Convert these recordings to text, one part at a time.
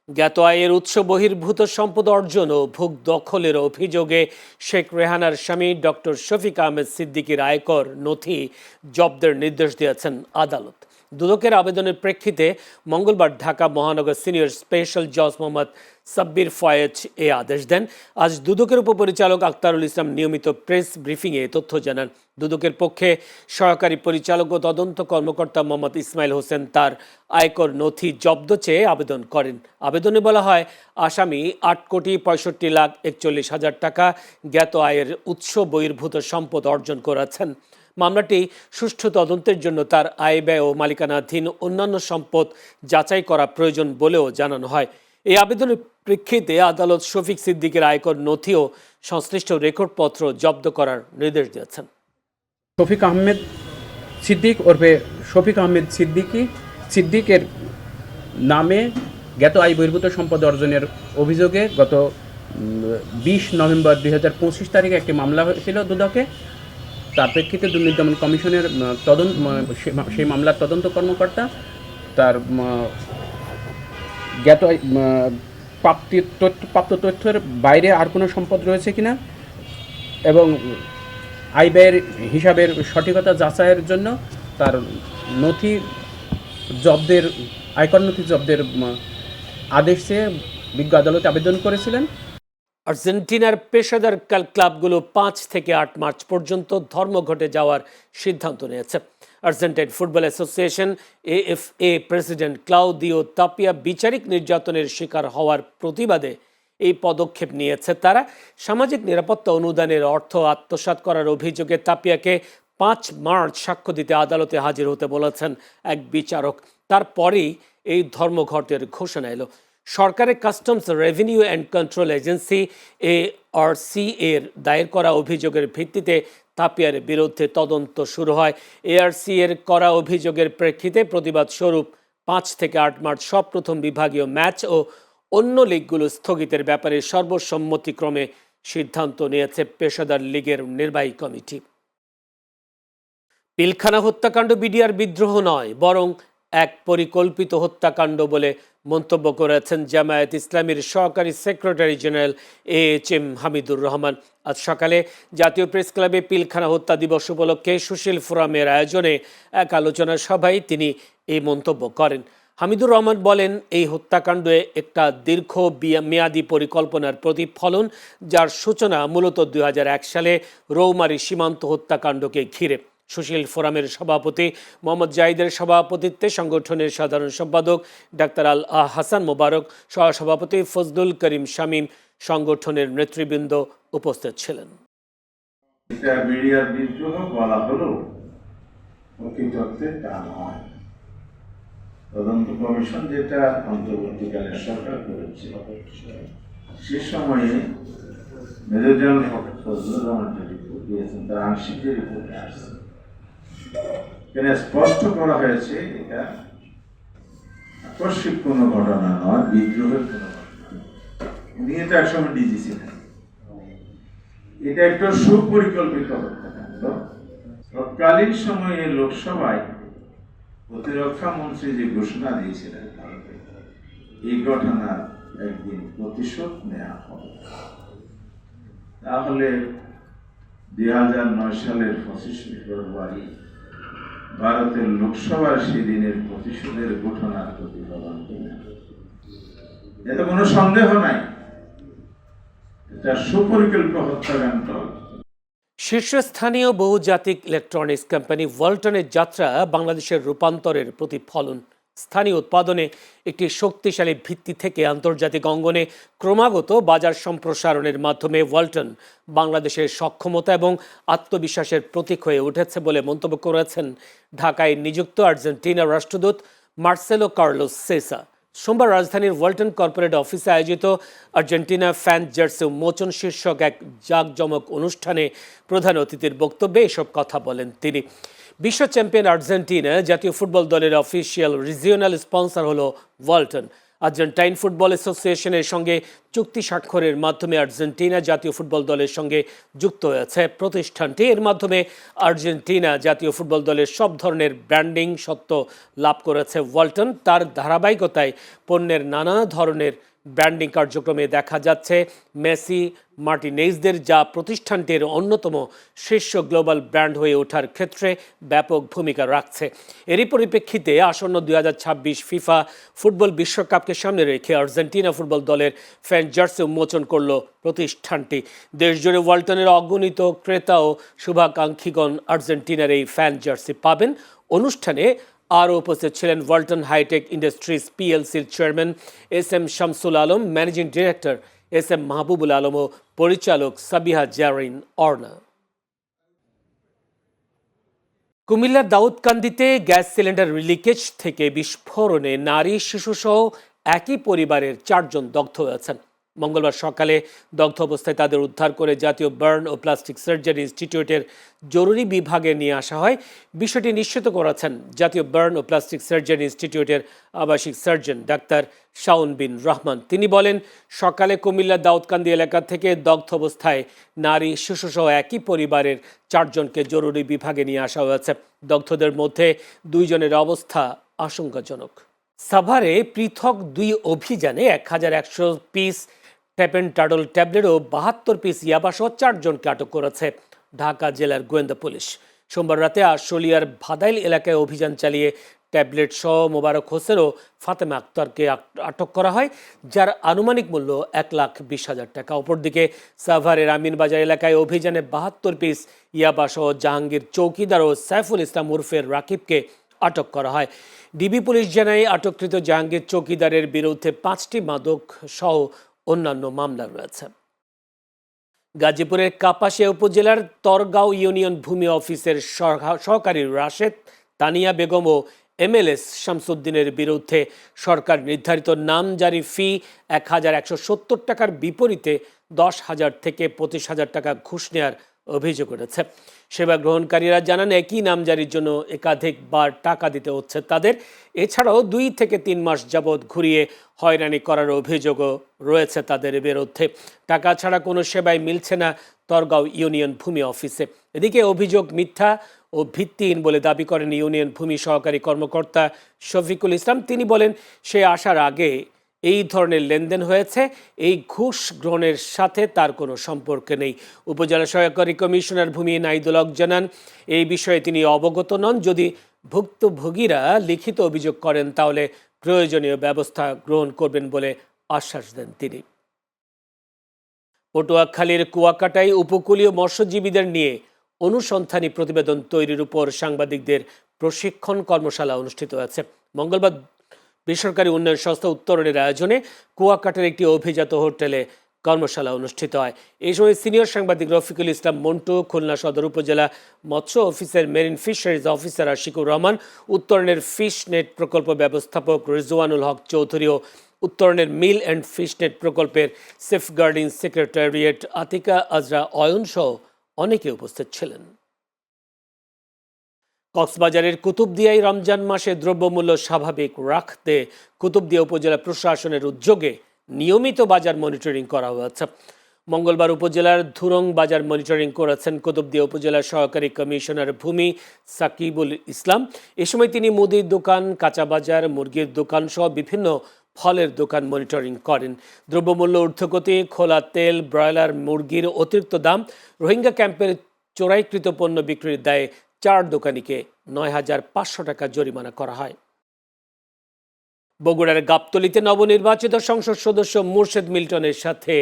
জ্ঞাত আয়ের উৎস বহির্ভূত সম্পদ অর্জন ও ভোগ দখলের অভিযোগে শেখ রেহানার স্বামী ডক্টর শফিক আহমেদ সিদ্দিকীর আয়কর নথি জব্দের নির্দেশ দিয়েছেন আদালত। দুদকের আবেদনের প্রেক্ষিতে মঙ্গলবার ঢাকা মহানগর সিনিয়র স্পেশাল জজ মোহাম্মদ সাব্বির ফয়েজ এ আদেশ দেন। আজ দুদকের উপপরিচালক আক্তারুল ইসলাম নিয়মিত প্রেস ব্রিফিংয়ে তথ্য জানান। দুদকের পক্ষে সহকারী পরিচালক ও তদন্ত কর্মকর্তা মোহাম্মদ ইসমাইল হোসেন তার আয়কর নথি জব্দ চেয়ে আবেদন করেন। আবেদনে বলা হয়, আসামি 8,65,41,00,000 টাকা জ্ঞাত আয়ের উৎস বহির্ভূত সম্পদ অর্জন করেছেন। মামলাটি সুষ্ঠু তদন্তের জন্য তার আয় ব্যয় ও মালিকানাধীন অন্যান্য সম্পদ যাচাই করা প্রয়োজন বলেও জানানো হয়। এই আবেদনের প্রেক্ষিতে আদালত শফিক সিদ্দিকের আয়কর নথি ও সংশ্লিষ্ট রেকর্ডপত্র জব্দ করার নির্দেশ দিয়েছেন। শফিক আহমেদ সিদ্দিক ওরফে শফিক আহমেদ সিদ্দিকের নামে জ্ঞাত আয় বহির্ভূত সম্পদ অর্জনের অভিযোগে গত 20 নভেম্বর 2025 তারিখে একটি মামলা হয়েছিল দুদকে। তার প্রেক্ষিতে দুর্নীতি দমন কমিশনের সেই মামলার তদন্ত কর্মকর্তা তার জ্ঞাত প্রাপ্ত তথ্যের বাইরে আর কোনো সম্পদ রয়েছে কিনা এবং আয় ব্যয়ের হিসাবের সঠিকতা যাচাইয়ের জন্য তার নথি জব্দের আয়কর নথি জব্দের আদেশ চেয়ে বিজ্ঞ আদালতে আবেদন করেছিলেন। আর্জেন্টিনার পেশাদার ক্লাবগুলো 5 থেকে 8 মার্চ পর্যন্ত ধর্মঘটে যাওয়ার সিদ্ধান্ত নিয়েছে। Argentine football association AFA president Claudio Tapia বিচারিক নির্যাতনের শিকার হওয়ার প্রতিবাদে এই পদক্ষেপ নিয়েছে। তারা সামাজিক নিরাপত্তা অনুদানের অর্থ আত্মসাৎ করার অভিযোগে তাপিয়াকে 5 মার্চ সাক্ষ্য দিতে আদালতে হাজির হতে বলেছেন এক বিচারক। তারপরেই এই ধর্মঘটের ঘোষণা এলো। সরকারের customs revenue and control agency ARC এর দায়ের করা অভিযোগের ভিত্তিতে তাপিয়ার বিরুদ্ধে তদন্ত শুরু হয়। ARC এর করা অভিযোগের প্রেক্ষিতে প্রতিবাদ স্বরূপ 5 থেকে 8 মার্চ সব প্রথম বিভাগীয় ম্যাচ ও অন্য লিগগুলো স্থগিতের ব্যাপারে সর্বসম্মতিক্রমে সিদ্ধান্ত নিয়েছে পেশাদার লীগের নির্বাহী কমিটি। পিলখানা হত্যাকাণ্ড বিডিআর বিদ্রোহ নয়, বরং এক পরিকল্পিত হত্যাকাণ্ড বলে মন্তব্য করেছেন জামায়াত ইসলামীর সহকারী secretary general AHM Hamidur Rahman. আজ সকালে জাতীয় প্রেস ক্লাবে পিলখানা হত্যা দিবস উপলক্ষে সুশীল ফোরামের আয়োজনে এক আলোচনা সভায় তিনি এই মন্তব্য করেন। হামিদুর রহমান বলেন, এই হত্যাকাণ্ডে একটা দীর্ঘ মেয়াদী পরিকল্পনার প্রতিফলন, যার সূচনা মূলত 2001 সালে রৌমারী সীমান্ত হত্যাকাণ্ডকে ঘিরে। সুশীল ফোরামের সভাপতি মোহাম্মদ জাহিদের সভাপতিত্বে সংগঠনের সাধারণ সম্পাদক ডাক্তার আল হাসান মোবারক, সহসভাপতি ফজলুল করিম শামীম, সংগঠনের নেতৃবৃন্দ উপস্থিত ছিলেন। এটা বিডিআর বিদ্রোহ বলা হলো, প্রকৃতপক্ষে তা নয়। তদন্ত কমিশন যেটা অন্তর্বর্তীকালীন সরকার করেছে, সে সময়ে মেজর জেনারেল ফজলুর রহমান যে রিপোর্ট দিয়েছেন তার আংশিক যে রিপোর্টে আসছে, এখানে স্পষ্ট করা হয়েছে এটা আকস্মিক কোনো ঘটনা নয়, বিদ্রোহের কোনো ঘটনা। উনি এটা একসময় ডিজি ছিলেন। এটা একটা সুপরিকল্পিত হত্যাকাণ্ড। তৎকালীন সময়ে লোকসভায় প্রতিরক্ষা মন্ত্রী যে ঘোষণা দিয়েছিলেন ভারতে, এই ঘটনার একদিন প্রতিশোধ নেওয়া হবে, তাহলে 2009 সালের 25 ফেব্রুয়ারি ভারতের লোকসভার সেদিনের প্রতিশোধের ঘটনার প্রতিফলন কিনা, এতে কোনো সন্দেহ নাই এটা সুপরিকল্পিত হত্যাকাণ্ড। শীর্ষস্থানীয় বহুজাতিক ইলেকট্রনিক্স কোম্পানি ওয়ালটনের যাত্রা বাংলাদেশের রূপান্তরের প্রতিফলন। স্থানীয় উৎপাদনে একটি শক্তিশালী ভিত্তি থেকে আন্তর্জাতিক অঙ্গনে ক্রমাগত বাজার সম্প্রসারণের মাধ্যমে ওয়ালটন বাংলাদেশের সক্ষমতা এবং আত্মবিশ্বাসের প্রতীক হয়ে উঠেছে বলে মন্তব্য করেছেন ঢাকায় নিযুক্ত আর্জেন্টিনার রাষ্ট্রদূত মার্সেলো কার্লোস সেসা। সোমবার রাজধানীর ওয়ালটন কর্পোরেট অফিসে আয়োজিত আর্জেন্টিনা ফ্যান জার্সি উন্মোচন শীর্ষক এক জাঁকজমক অনুষ্ঠানে প্রধান অতিথির বক্তব্যে এসব কথা বলেন তিনি। বিশ্ব চ্যাম্পিয়ন আর্জেন্টিনা জাতীয় ফুটবল দলের অফিসিয়াল রিজিওনাল স্পন্সর হলো ওয়ালটন। আর্জেন্টাইন ফুটবল অ্যাসোসিয়েশনের সঙ্গে চুক্তি স্বাক্ষরের মাধ্যমে আর্জেন্টিনা জাতীয় ফুটবল দলের সঙ্গে যুক্ত হয়েছে প্রতিষ্ঠানটি। এর মাধ্যমে আর্জেন্টিনা জাতীয় ফুটবল দলের সব ধরনের ব্র্যান্ডিং সত্ত্ব লাভ করেছে ওয়ালটন। তার ধারাবাহিকতায় পণ্যের নানা ধরনের ব্র্যান্ডিং কার্যক্রমে দেখা যাচ্ছে মেসি, মার্টিনেজদের, যা প্রতিষ্ঠানটির অন্যতম শীর্ষ গ্লোবাল ব্র্যান্ড হয়ে ওঠার ক্ষেত্রে ব্যাপক ভূমিকা রাখছে। এরই পরিপ্রেক্ষিতে আসন্ন 2026 ফিফা ফুটবল বিশ্বকাপকে সামনে রেখে আর্জেন্টিনা ফুটবল দলের ফ্যান জার্সি উন্মোচন করল প্রতিষ্ঠানটি। দেশজুড়ে ওয়ালটনের অগণিত ক্রেতা ও শুভাকাঙ্ক্ষীগণ আর্জেন্টিনার এই ফ্যান জার্সি পাবেন। অনুষ্ঠানে আরও উপস্থিত ছিলেন ওয়ালটন হাইটেক ইন্ডাস্ট্রিজ পিএলসির chairman S M. Shamsul Alam, managing director S M. Mahbubul Alam ও পরিচালক সাবিহা জারিন অর্ণা। কুমিল্লার দাউদকান্দিতে গ্যাস সিলিন্ডার লিকেজ থেকে বিস্ফোরণে নারী, শিশুসহ একই পরিবারের 4 জন দগ্ধ হয়েছেন। মঙ্গলবার সকালে দগ্ধ অবস্থায় তাদের উদ্ধার করে জাতীয় বার্ন ও প্লাস্টিক সার্জারি ইনস্টিটিউটের জরুরি বিভাগে নিয়ে আসা হয়। বিষয়টি নিশ্চিত করেছেন জাতীয় বার্ন ও প্লাস্টিক সার্জারি ইনস্টিটিউটের আবাসিক সার্জন ডাক্তার শাওন বিন রহমান। তিনি বলেন, সকালে কুমিল্লার দাউদকান্দি এলাকা থেকে দগ্ধ অবস্থায় নারী, শিশুসহ একই পরিবারের 4 জনকে জরুরি বিভাগে নিয়ে আসা হয়েছে। দগ্ধদের মধ্যে 2 জনের অবস্থা আশঙ্কাজনক। সাভারে পৃথক 2 অভিযানে 1100 পিস ট্যাপেন্টাডল ট্যাবলেট ও 72 পিস ইয়াবাসহ 4 জনকে আটক করেছে ঢাকা জেলার গোয়েন্দা পুলিশ। সোমবার রাতে আশুলিয়ার ভাদাইল এলাকায় অভিযান চালিয়ে ট্যাবলেট সহ মোবারক হোসেন ও ফাতেমা আক্তারকে আটক করা হয়, যার আনুমানিক মূল্য 1,20,000 টাকা। অপরদিকে সাভারের আমিনবাজার এলাকায় অভিযানে 72 পিস ইয়াবাসহ জাহাঙ্গীর চৌকিদার ও সাইফুল ইসলাম উরফের রাকিবকে আটক করা হয়। ডিবি পুলিশ জানায়, আটককৃত জাহাঙ্গীর চৌকিদারের বিরুদ্ধে 5টি মাদক সহ অন্যান্য মামলা রয়েছে। গাজীপুরের কাপাসিয়া উপজেলার তরগাঁও ইউনিয়ন ভূমি অফিসের সহকারী রাশেদ, তানিয়া বেগম ও এমএলএস শামসুদ্দিনের বিরুদ্ধে সরকার নির্ধারিত নামজারি ফি 1,170 টাকার বিপরীতে 10,000 থেকে 25,000 টাকা ঘুষ নেওয়ার অভিযোগ উঠেছে। সেবা গ্রহণকারীরা জানান, একই নামজারির জন্য একাধিকবার টাকা দিতে হচ্ছে তাদের। এছাড়াও 2 থেকে 3 মাস যাবৎ ঘুরিয়ে হয়রানি করার অভিযোগও রয়েছে তাদের বিরুদ্ধে। টাকা ছাড়া কোনো সেবাই মিলছে না তরগাঁও ইউনিয়ন ভূমি অফিসে। এদিকে অভিযোগ মিথ্যা ও ভিত্তিহীন বলে দাবি করেন ইউনিয়ন ভূমি সহকারী কর্মকর্তা শফিকুল ইসলাম। তিনি বলেন, সে আসার আগে এই ধরনের লেনদেন হয়েছে, এই ঘুষ গ্রহণের সাথে তার কোনো সম্পর্ক নেই। উপজেলা সহকারী কমিশনার ভূমি নাইদুল হক জানান, এই বিষয়ে তিনি অবগত নন। যদি ভুক্তভোগীরা লিখিত অভিযোগ করেন তাহলে প্রয়োজনীয় ব্যবস্থা গ্রহণ করবেন বলে আশ্বাস দেন তিনি। পটুয়াখালীর কুয়াকাটায় উপকূলীয় মৎস্যজীবীদের নিয়ে অনুসন্ধানী প্রতিবেদন তৈরির উপর সাংবাদিকদের প্রশিক্ষণ কর্মশালা অনুষ্ঠিত হয়েছে। মঙ্গলবার বেসরকারি উন্নয়ন সংস্থা উত্তরণের আয়োজনে কুয়াকাটার একটি অভিজাত হোটেলে কর্মশালা অনুষ্ঠিত হয়। এই সময় সিনিয়র সাংবাদিক রফিকুল ইসলাম মন্টু, খুলনা সদর উপজেলা মৎস্য অফিসের marine fisheries officer Ashikur Rahman, উত্তরণের ফিশ নেট প্রকল্প ব্যবস্থাপক রিজওয়ানুল হক চৌধুরী ও উত্তরণের মিল অ্যান্ড ফিশ নেট প্রকল্পের সেফগার্ডিং সেক্রেটারিয়েট আতিকা আজরা অয়ন সহ অনেকে উপস্থিত ছিলেন। কক্সবাজারের কুতুবদিয়ায় রমজান মাসে দ্রব্যমূল্য স্বাভাবিক রাখতে কুতুবদিয়া উপজেলা প্রশাসনের উদ্যোগে নিয়মিত বাজার মনিটরিং করা হয়েছে। মঙ্গলবার উপজেলার ধুরং বাজার মনিটরিং করেছেন কুতুবদিয়া উপজেলার সহকারী কমিশনার ভূমি সাকিবুল ইসলাম। এ সময় তিনি মুদির দোকান, কাঁচা বাজার, মুরগির দোকান সহ বিভিন্ন ফলের দোকান মনিটরিং করেন। দ্রব্যমূল্য ঊর্ধ্বগতি, খোলা তেল, ব্রয়লার মুরগির অতিরিক্ত দাম, রোহিঙ্গা ক্যাম্পের চোরাইকৃত পণ্য বিক্রির দায়ে 4 দোকানিকে 9,500 টাকা জরিমানা করা হয়। বগুড়ার গাবতলীতে নবনির্বাচিত সংসদ সদস্য মুর্শেদ মিল্টনের সাথে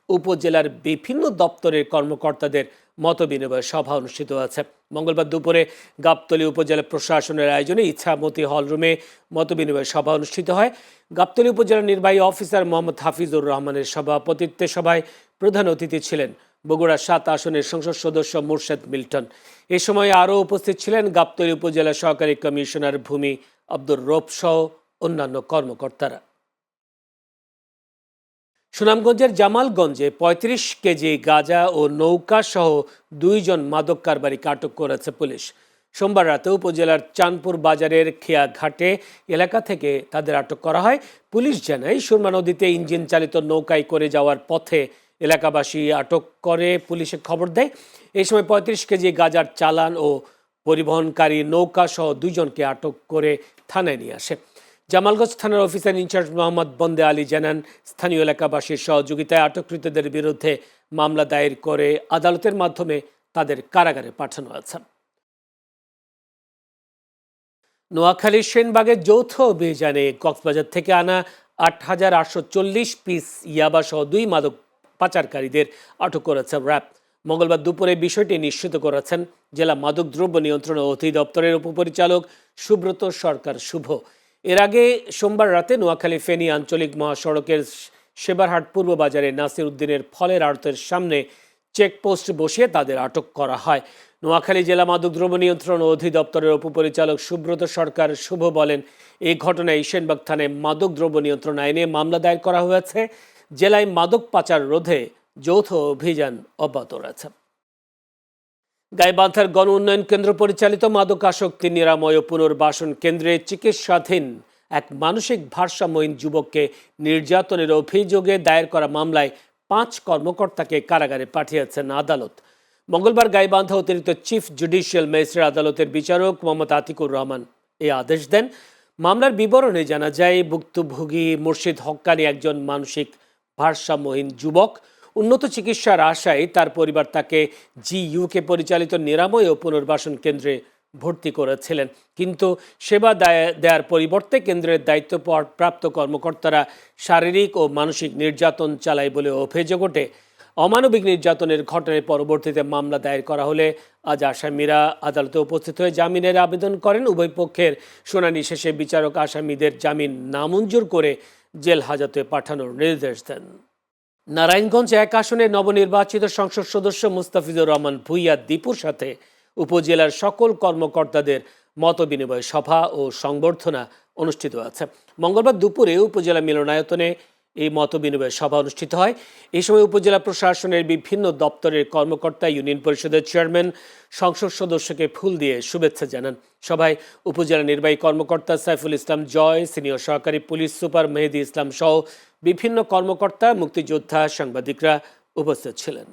উপজেলার বিভিন্ন দপ্তরের কর্মকর্তাদের মতবিনিময় সভা অনুষ্ঠিত হয়েছে। মঙ্গলবার দুপুরে গাবতলী উপজেলা প্রশাসনের আয়োজনে ইচ্ছামতি হলরুমে মতবিনিময় সভা অনুষ্ঠিত হয়। গাবতলী উপজেলা নির্বাহী অফিসার মোহাম্মদ হাফিজুর রহমানের সভাপতিত্বে সভায় প্রধান অতিথি ছিলেন বগুড়া 7 আসনের সংসদ সদস্য মুর্শেদ মিল্টন। এ সময় আরও উপস্থিত ছিলেন গাবতলী উপজেলা সহকারী কমিশনার ভূমি আব্দুর রব সহ অন্যান্য কর্মকর্তারা। সুনামগঞ্জের জামালগঞ্জে 35 কেজি গাঁজা ও নৌকা সহ 2 জন মাদক কারবারিকে আটক করেছে পুলিশ। সোমবার রাতে উপজেলার চাঁদপুর বাজারের খেয়াঘাটে এলাকা থেকে তাদের আটক করা হয়। পুলিশ জানায় সুরমা নদীতে ইঞ্জিন চালিত নৌকায় করে যাওয়ার পথে এলাকাবাসী আটক করে পুলিশে খবর দেয়। এই সময় ৩৫ কেজি গাঁজার চালান ও পরিবহনকারী নৌকা সহ 2 জনকে আটক করে থানায় নিয়ে আসে। জামালগঞ্জ থানার অফিসার ইনচার্জ মোহাম্মদ বন্দে আলী জানান, স্থানীয় এলাকাবাসীর সহযোগিতায় আটককৃতদের বিরুদ্ধে মামলা দায়ের করে আদালতের মাধ্যমে তাদের কারাগারে পাঠানো হয়েছে। নোয়াখালীর সেনবাগের যৌথ অভিযানে কক্সবাজার থেকে আনা ৮,৮৪০ পিস ইয়াবা সহ 2 মাদক পাচারকারীদের আটক করেছে র্যাব। মঙ্গলবার দুপুরে বিষয়টি নিশ্চিত করেছেন জেলা মাদকদ্রব্য নিয়ন্ত্রণ অধিদপ্তরের উপপরিচালক সুব্রত সরকার শুভ। এর আগে সোমবার রাতে নোয়াখালী ফেনী আঞ্চলিক মহাসড়কের সেবারহাট পূর্ব বাজারে নাসির উদ্দিনের ফলের আড়তের সামনে চেকপোস্ট বসিয়ে তাদের আটক করা হয়। নোয়াখালী জেলা মাদকদ্রব্য নিয়ন্ত্রণ অধিদপ্তরের উপপরিচালক সুব্রত সরকার শুভ বলেন, এই ঘটনায় সেনবাগ থানায় মাদকদ্রব্য নিয়ন্ত্রণ আইনে মামলা দায়ের করা হয়েছে। জেলায় মাদক পাচার রোধে যৌথ অভিযান অব্যাহত রয়েছে। গাইবান্ধার গণ উন্নয়ন কেন্দ্র পরিচালিত মাদকাসক্তি নিরাময় ও পুনর্বাসন কেন্দ্রে চিকিৎসাধীন এক মানসিক ভারসাম্যহীন যুবককে নির্যাতনের অভিযোগে দায়ের করা মামলায় 5 কর্মকর্তাকে কারাগারে পাঠিয়েছেন আদালত। মঙ্গলবার গাইবান্ধা অতিরিক্ত চিফ জুডিশিয়াল ম্যাজিস্ট্রেট আদালতের বিচারক মোহাম্মদ আতিকুর রহমান এই আদেশ দেন। মামলার বিবরণে জানা যায়, ভুক্তভোগী মুর্শিদ হক্কানি একজন মানসিক ভারসাম্যহীন যুবক। উন্নত চিকিৎসার আশায় তার পরিবার তাকে জিইউকে পরিচালিত নিরাময় ও পুনর্বাসন কেন্দ্রে ভর্তি করেছিলেন, কিন্তু সেবা দেওয়ার পরিবর্তে কেন্দ্রের দায়িত্বপ্রাপ্ত কর্মকর্তারা শারীরিক ও মানসিক নির্যাতন চালায় বলে অভিযোগ ওঠে। অমানবিক নির্যাতনের ঘটনায় পরবর্তীতে মামলা দায়ের করা হলে আজ আসামিরা আদালতে উপস্থিত হয়ে জামিনের আবেদন করেন। উভয় পক্ষের শুনানি শেষে বিচারক আসামিদের জামিন নামঞ্জুর করে জেল হাজতে পাঠানোর নির্দেশ দেন। নারায়ণগঞ্জ 1 আসনের নবনির্বাচিত সংসদ সদস্য মুস্তাফিজুর রহমান ভূঁইয়া দীপুর সাথে উপজেলার সকল কর্মকর্তাদের মতবিনিময় সভা ও সংবর্ধনা অনুষ্ঠিত আছে। মঙ্গলবার দুপুরে উপজেলা মিলনায়তনে এই মতবিনিময় সভা অনুষ্ঠিত হয়। এই সময় উপজেলা প্রশাসনের বিভিন্ন দপ্তরের কর্মকর্তা, ইউনিয়ন পরিষদের চেয়ারম্যান সংসদ সদস্যকে ফুল দিয়ে শুভেচ্ছা জানান। সভায় উপজেলা নির্বাহী কর্মকর্তা সাইফুল ইসলাম জয়, সিনিয়র সহকারী পুলিশ সুপার মেহেদি ইসলাম সহ বিভিন্ন কর্মকর্তা, মুক্তিযোদ্ধা, সাংবাদিকরা উপস্থিত ছিলেন।